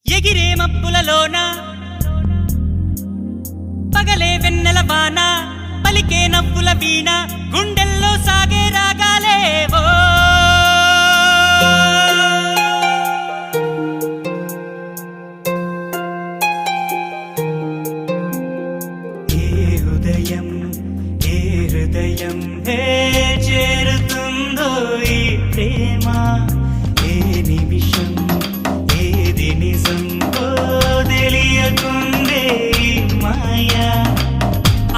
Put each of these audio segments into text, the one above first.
ఎగిరే మబ్బులలోన పగలే వెన్నెల వాన పలికే నవ్వుల వీణ గుండెల్లో సాగే రాగాలేవో ఏ హృదయం చేరుతుందో ఈ ప్రేమ ఏ నిమిషం ఏది నిజం తెలియకుందే మాయా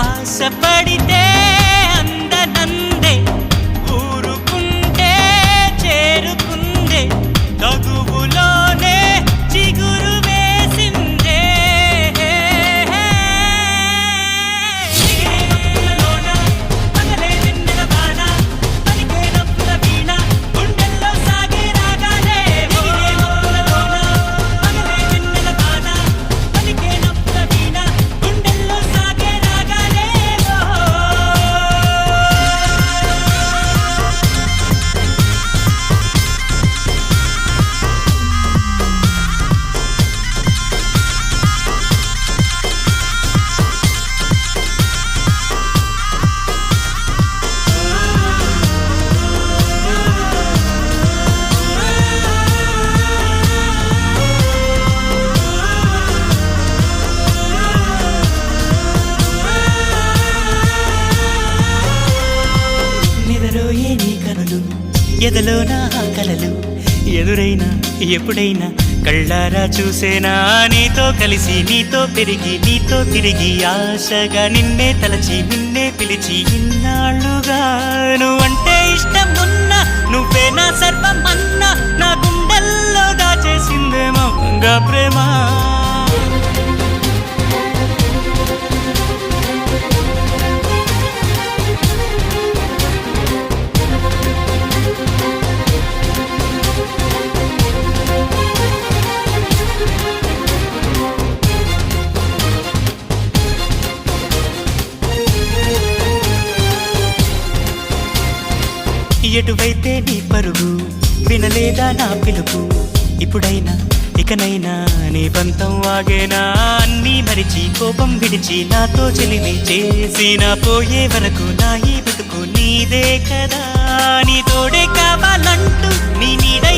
ఆశపడితే అందనందే ఊరుకుంటే చేరుకుందే తగువులోనే చిగురు వేసిందే పగలే వెన్నెల వాన పలికే నవ్వుల వీణ గుండెల్లో సాగే రాగాలే పగలే వెన్నెల వాన పలికే నవ్వుల వీణ గుండెల్లో సాగే రాగాలే నిదరోయే నీ కనులు ఎదలో నా కలలు ఎదురైనా ఎప్పుడైనా కళ్ళారా చూసేనా నీతో కలిసి నీతో పెరిగి నీతో తిరిగి ఆశగా నిన్నే తలచి నిన్నే పిలిచి ఇన్నాళ్ళుగా నువ్వంటే ఇష్టం ఉన్నా నువ్వే నా సర్వం అన్నా నా గుండెల్లో దాచేసిందేమో గంగా ప్రేమ ఎటువైతే నీ పరుగు వినలేదా నా పిలుపు ఇప్పుడైనా ఇకనైనా నీ పంతం ఆగేనా అన్నీ మరిచి కోపం విడిచి నాతో చెలిమి చేసి నా పోయే వరకు నా ఈ బతుకు నీదే కదా నీ తోడే కావాలంటూ నీ నీడై